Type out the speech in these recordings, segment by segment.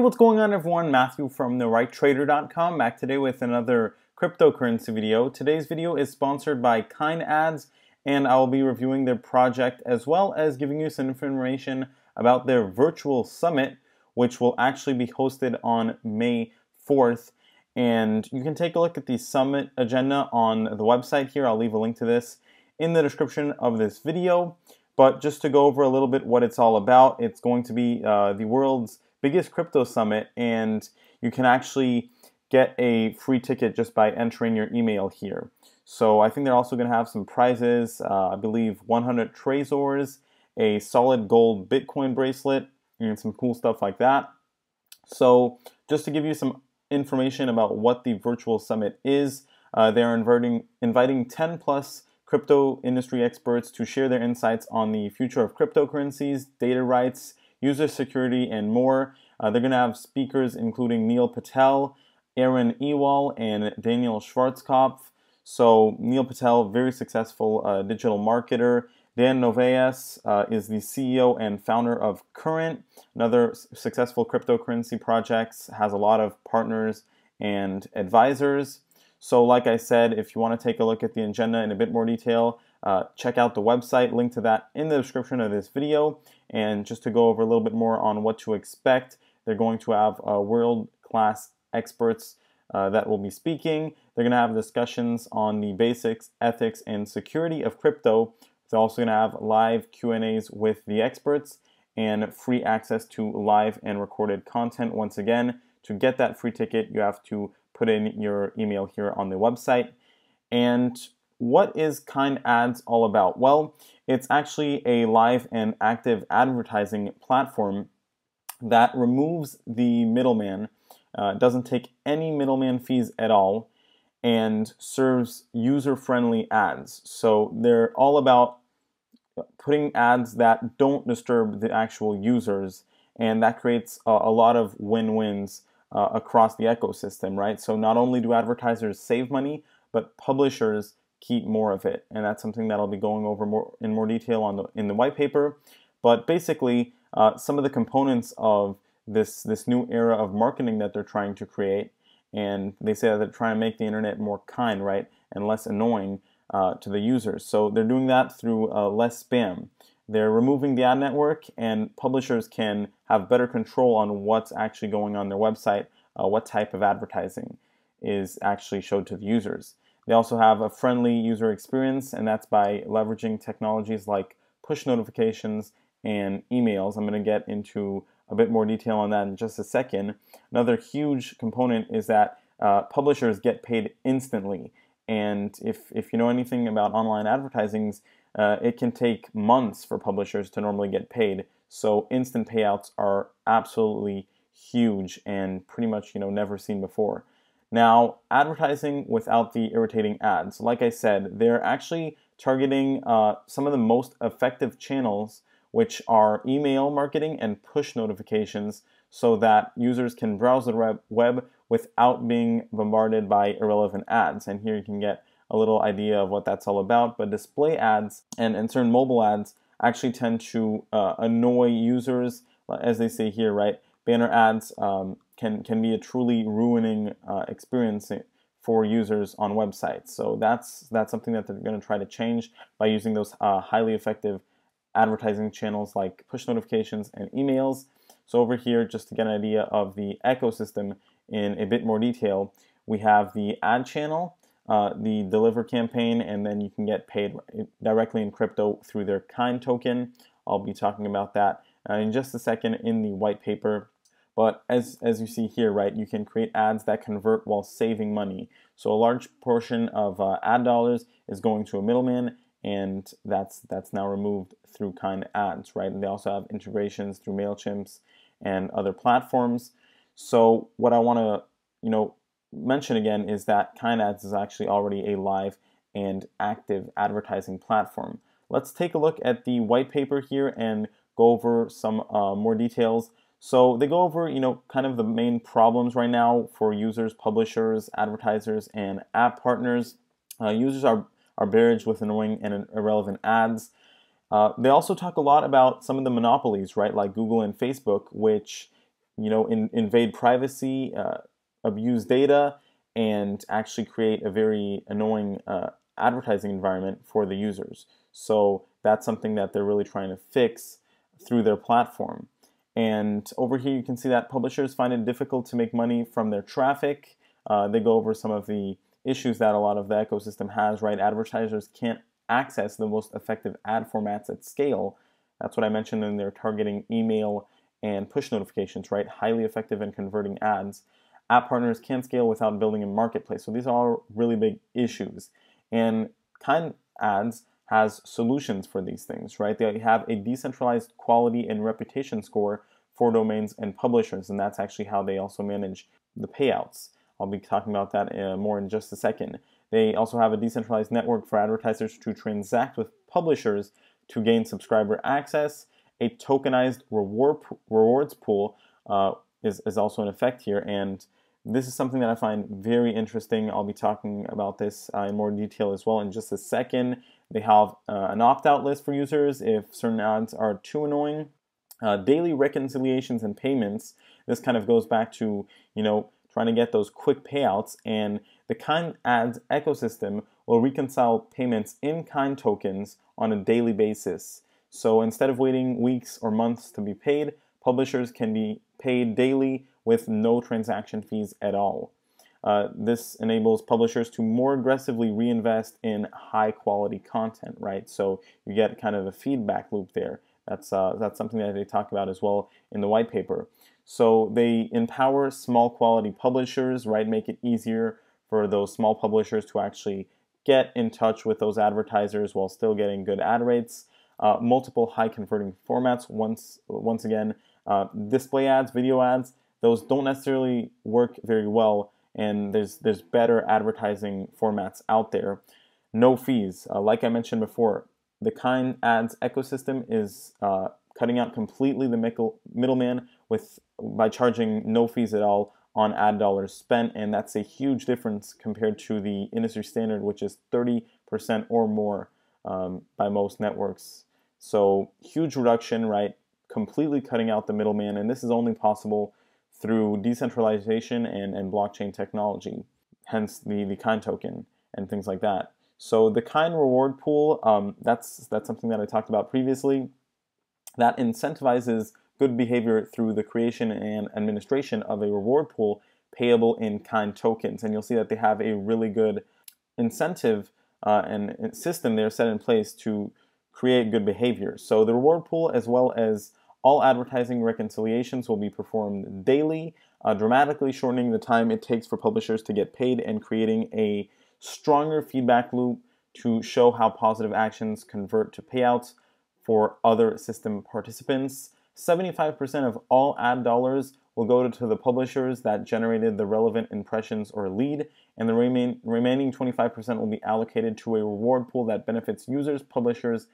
Hey, what's going on everyone? Matthew from therighttrader.com back today with another cryptocurrency video. Today's video is sponsored by Kind Ads, and I will be reviewing their project as well as giving you some information about their virtual summit, which will actually be hosted on May 4th. And you can take a look at the summit agenda on the website here. I'll leave a link to this in the description of this video. But just to go over a little bit what it's all about, it's going to be the world's biggest crypto summit, and you can actually get a free ticket just by entering your email here. So I think they're also going to have some prizes, I believe 100 Trezors, a solid gold Bitcoin bracelet, and some cool stuff like that. So just to give you some information about what the virtual summit is, they're inviting 10 plus crypto industry experts to share their insights on the future of cryptocurrencies, data rights, user security, and more. They're going to have speakers including Neil Patel, Aaron Ewald, and Daniel Schwarzkopf. So Neil Patel, very successful digital marketer. Dan Noveas is the CEO and founder of Current, another successful cryptocurrency project, has a lot of partners and advisors. So like I said, if you want to take a look at the agenda in a bit more detail, check out the website, link to that in the description of this video. And just to go over a little bit more on what to expect, they're going to have world-class experts that will be speaking. They're going to have discussions on the basics, ethics, and security of crypto. They're also going to have live Q&As with the experts and free access to live and recorded content. Once again, to get that free ticket, you have to put in your email here on the website. And what is Kind Ads all about? Well, it's actually a live and active advertising platform that removes the middleman, doesn't take any middleman fees at all, and serves user-friendly ads. So they're all about putting ads that don't disturb the actual users, and that creates a lot of win-wins across the ecosystem, right? So not only do advertisers save money, but publishers keep more of it, and that's something that I'll be going over in more detail in the white paper. But basically, some of the components of this new era of marketing that they're trying to create, and they say that they're trying to make the internet more kind, right, and less annoying to the users. So they're doing that through less spam. They're removing the ad network, and publishers can have better control on what's actually going on their website, what type of advertising is actually showed to the users. They also have a friendly user experience, and that's by leveraging technologies like push notifications and emails. I'm going to get into a bit more detail on that in just a second. Another huge component is that publishers get paid instantly. And if you know anything about online advertising, it can take months for publishers to normally get paid. So instant payouts are absolutely huge and pretty much never seen before. Now, advertising without the irritating ads. Like I said, they're actually targeting some of the most effective channels, which are email marketing and push notifications, so that users can browse the web without being bombarded by irrelevant ads. And here you can get a little idea of what that's all about. But display ads and certain mobile ads actually tend to annoy users, as they say here, right? Banner ads can be a truly ruining experience for users on websites. So that's something that they're going to try to change by using those highly effective advertising channels like push notifications and emails. So over here, just to get an idea of the ecosystem in a bit more detail, we have the ad channel, the deliver campaign, and then you can get paid directly in crypto through their Kind token. I'll be talking about that in just a second in the white paper. But as you see here, right, you can create ads that convert while saving money. So a large portion of ad dollars is going to a middleman, and that's now removed through Kind Ads, right? And they also have integrations through MailChimp and other platforms. So what I want to mention again is that Kind Ads is actually already a live and active advertising platform. Let's take a look at the white paper here and go over some more details. So they go over, kind of the main problems right now for users, publishers, advertisers, and app partners. Users are barraged with annoying and irrelevant ads. They also talk a lot about some of the monopolies, right, like Google and Facebook, which invade privacy, abuse data, and actually create a very annoying advertising environment for the users. So that's something that they're really trying to fix through their platform. And over here you can see that publishers find it difficult to make money from their traffic. They go over some of the issues that a lot of the ecosystem has, right? Advertisers can't access the most effective ad formats at scale. That's what I mentioned in their targeting email and push notifications, right? Highly effective in converting ads. App partners can't scale without building a marketplace. So these are really big issues. And Kind Ads has solutions for these things, right? They have a decentralized quality and reputation score for domains and publishers, and that's actually how they also manage the payouts. I'll be talking about that more in just a second. They also have a decentralized network for advertisers to transact with publishers to gain subscriber access. A tokenized rewards pool is also in effect here, and this is something that I find very interesting. I'll be talking about this in more detail as well in just a second. They have an opt-out list for users if certain ads are too annoying. Daily reconciliations and payments. This kind of goes back to, trying to get those quick payouts, and the Kind Ads ecosystem will reconcile payments in Kind tokens on a daily basis. So instead of waiting weeks or months to be paid, publishers can be paid daily with no transaction fees at all. This enables publishers to more aggressively reinvest in high quality content, right? So you get kind of a feedback loop there. That's something that they talk about as well in the white paper. So they empower small quality publishers, right? Make it easier for those small publishers to actually get in touch with those advertisers while still getting good ad rates. Multiple high converting formats. Once again, display ads, video ads, those don't necessarily work very well, and there's better advertising formats out there. No fees. Like I mentioned before, the Kind Ads ecosystem is cutting out completely the middleman by charging no fees at all on ad dollars spent, and that's a huge difference compared to the industry standard, which is 30% or more by most networks. So huge reduction, right? Completely cutting out the middleman, and this is only possible through decentralization and blockchain technology, hence the Kind token and things like that. So the Kind reward pool, that's something that I talked about previously, that incentivizes good behavior through the creation and administration of a reward pool payable in Kind tokens. And you'll see that they have a really good incentive and system there set in place to create good behavior. So the reward pool, as well as all advertising reconciliations, will be performed daily, dramatically shortening the time it takes for publishers to get paid and creating a stronger feedback loop to show how positive actions convert to payouts for other system participants. 75% of all ad dollars will go to the publishers that generated the relevant impressions or lead, and the remaining 25% will be allocated to a reward pool that benefits users, publishers,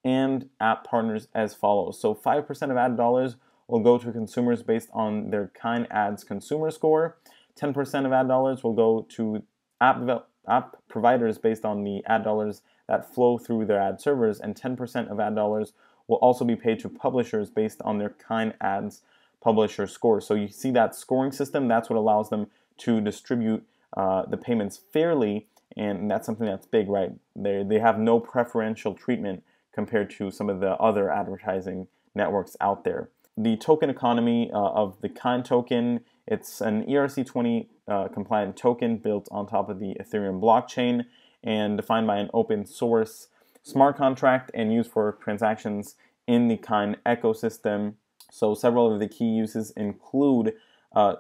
and app partners as follows. So 5% of ad dollars will go to consumers based on their Kind Ads consumer score. 10% of ad dollars will go to app providers based on the ad dollars that flow through their ad servers, and 10% of ad dollars will also be paid to publishers based on their Kind Ads publisher score. So you see that scoring system, that's what allows them to distribute the payments fairly, and that's something that's big, right? They have no preferential treatment compared to some of the other advertising networks out there. The token economy of the Kind token, it's an ERC20 compliant token built on top of the Ethereum blockchain and defined by an open source smart contract and used for transactions in the Kind ecosystem. So several of the key uses include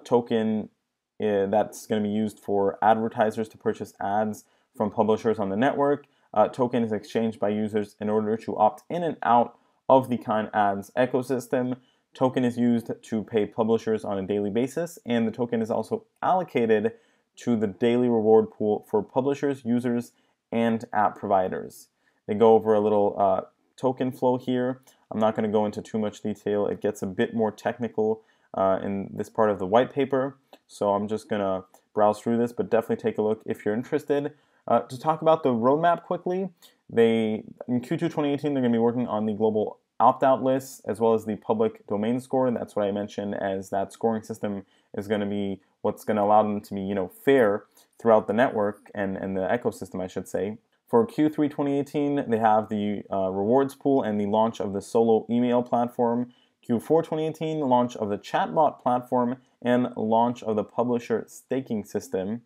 token that's going to be used for advertisers to purchase ads from publishers on the network. Token is exchanged by users in order to opt in and out of the Kind Ads ecosystem. Token is used to pay publishers on a daily basis, and the token is also allocated to the daily reward pool for publishers, users, and app providers. They go over a little token flow here. I'm not going to go into too much detail. It gets a bit more technical in this part of the white paper, so I'm just going to browse through this, but definitely take a look if you're interested. To talk about the roadmap quickly, in Q2 2018, they're going to be working on the global opt-out lists, as well as the public domain score. That's what I mentioned, as that scoring system is going to be what's going to allow them to be, fair throughout the network and the ecosystem, I should say. For Q3 2018, they have the rewards pool and the launch of the solo email platform. Q4 2018, launch of the chatbot platform and launch of the publisher staking system.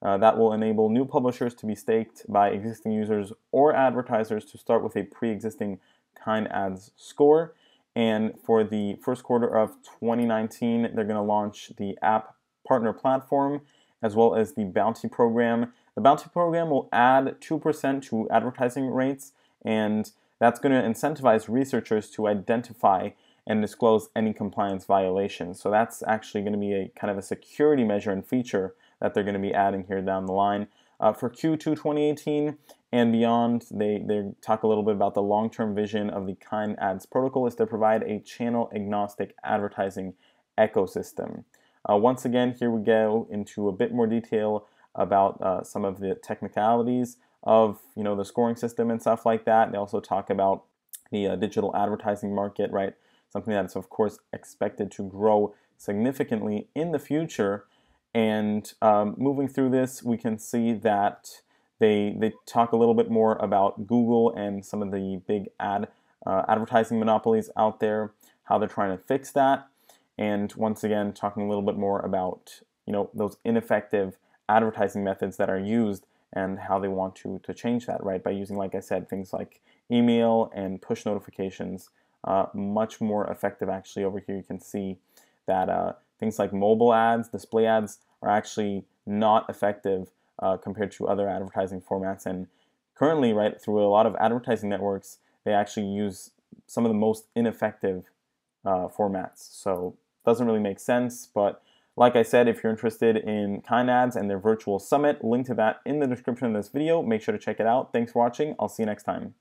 That will enable new publishers to be staked by existing users or advertisers to start with a pre-existing Kind Ads score. And for the first quarter of 2019, they're going to launch the app partner platform as well as the bounty program. The bounty program will add 2% to advertising rates, and that's going to incentivize researchers to identify and disclose any compliance violations. So that's actually going to be a kind of a security measure and feature that they're going to be adding here down the line. For Q2 2018 and beyond, they talk a little bit about the long-term vision of the Kind Ads protocol is to provide a channel-agnostic advertising ecosystem. Once again, here we go into a bit more detail about some of the technicalities of the scoring system and stuff like that. They also talk about the digital advertising market, right? Something that's of course expected to grow significantly in the future. And moving through this, we can see that they talk a little bit more about Google and some of the big advertising monopolies out there, how they're trying to fix that. And once again, talking a little bit more about those ineffective advertising methods that are used and how they want to change that, right? By using, like I said, things like email and push notifications, much more effective. Actually, over here you can see that things like mobile ads, display ads are actually not effective compared to other advertising formats. And currently, right, through a lot of advertising networks, they actually use some of the most ineffective formats. So it doesn't really make sense, but like I said, if you're interested in Kind Ads and their virtual summit, link to that in the description of this video. Make sure to check it out. Thanks for watching. I'll see you next time.